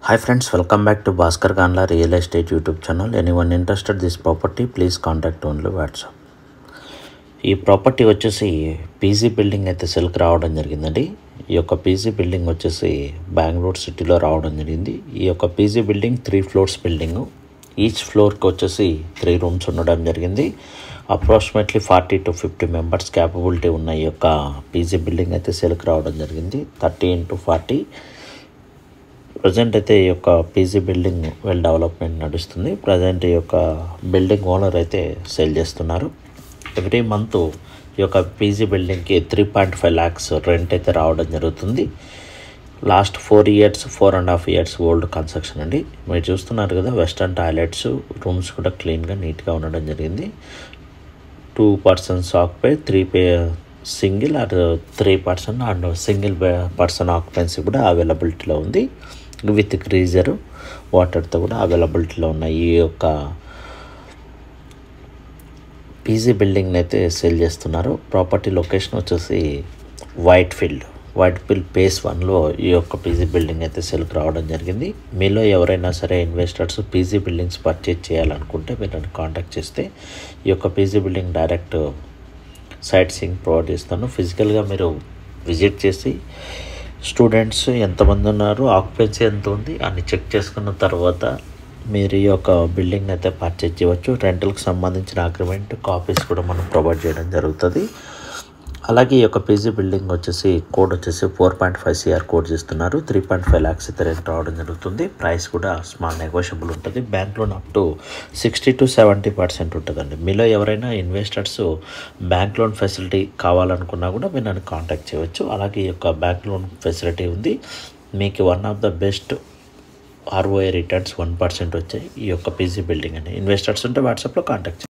Hi friends, welcome back to Bhaskar Ganla Real Estate YouTube channel. Anyone interested in this property, please contact only WhatsApp. ఈ property వచ్చేసి PG building అయితే సెల్కి రావడం జరిగిందండి. ఈ యొక్క PG building వచ్చేసి బెంగళూరు సిటీలో రావడం జరిగింది. ఈ యొక్క PG building 3 floors building. Each ఫ్లోర్కి వచ్చేసి 3 రూమ్స్ ఉండడం జరిగింది. అప్రాక్సిమేట్లీ 40 to 50 మెంబర్స్ క్యాపబిలిటీ ఉన్న ఈ యొక్క పీజీ బిల్డింగ్ అయితే సెల్కి రావడం జరిగింది. 30x40. ప్రజెంట్ అయితే ఈ యొక్క పీజీ బిల్డింగ్ వెల్ డెవలప్మెంట్ నడుస్తుంది. ప్రజెంట్ ఈ యొక్క బిల్డింగ్ ఓనర్ అయితే సేల్ చేస్తున్నారు. ఎవ్రీ మంత్ ఈ యొక్క పీజీ బిల్డింగ్కి 3.5 lakhs రెంట్ అయితే రావడం జరుగుతుంది. లాస్ట్ 4.5 years ఓల్డ్ కన్స్ట్రక్షన్ అండి. మీరు చూస్తున్నారు కదా, వెస్టర్న్ టాయిలెట్స్, రూమ్స్ కూడా క్లీన్గా నీట్గా ఉండడం జరిగింది. 2 persons occupy, 3 single or 3 person and single person occupancy కూడా అవైలబిలిటీలో ఉంది. విత్ గ్రీజరు, వాటర్తో కూడా అవైలబిలిటీలో ఉన్నాయి. ఈ యొక్క పీజీ బిల్డింగ్ని అయితే సేల్ చేస్తున్నారు. ప్రాపర్టీ లొకేషన్ వచ్చేసి వైట్ ఫీల్డ్ phase 1లో ఈ యొక్క పీజీ బిల్డింగ్ అయితే సేల్కి రావడం జరిగింది. మీలో ఎవరైనా సరే ఇన్వెస్టర్స్ పీజీ బిల్డింగ్స్ పర్చేజ్ చేయాలనుకుంటే మీరు నన్ను కాంటాక్ట్ చేస్తే ఈ యొక్క PG building direct sight seeing provide చేస్తాను. ఫిజికల్గా మీరు విజిట్ చేసి స్టూడెంట్స్ ఎంతమంది ఉన్నారు, ఆక్యుపెన్సీ ఎంత ఉంది అని చెక్ చేసుకున్న తర్వాత మీరు ఈ యొక్క బిల్డింగ్ అయితే పర్చేజ్ చేయవచ్చు. రెంటల్కి సంబంధించిన అగ్రిమెంట్ కాపీస్ కూడా మనం ప్రొవైడ్ చేయడం జరుగుతుంది. అలాగే ఈ యొక్క పీజీ బిల్డింగ్ వచ్చేసి కోడ్ వచ్చేసి 4.5 CR కోడ్ చేస్తున్నారు. 3.5 lakhs అయితే రెంట్ రావడం జరుగుతుంది. ప్రైస్ కూడా స్మాల్ నెగోషియబుల్ ఉంటుంది. Bank loan up to 60 to 70% ఉంటుందండి. మీలో ఎవరైనా ఇన్వెస్టర్స్ బ్యాంక్ లోన్ ఫెసిలిటీ కావాలనుకున్నా కూడా మీరు నన్ను కాంటాక్ట్ చేయవచ్చు. అలాగే ఈ యొక్క బ్యాంక్ లోన్ ఫెసిలిటీ ఉంది. మీకు one of the best ROI returns 1% వచ్చాయి ఈ యొక్క పీజీ బిల్డింగ్ అని. ఇన్వెస్టర్స్ ఉంటే వాట్సాప్లో కాంటాక్ట్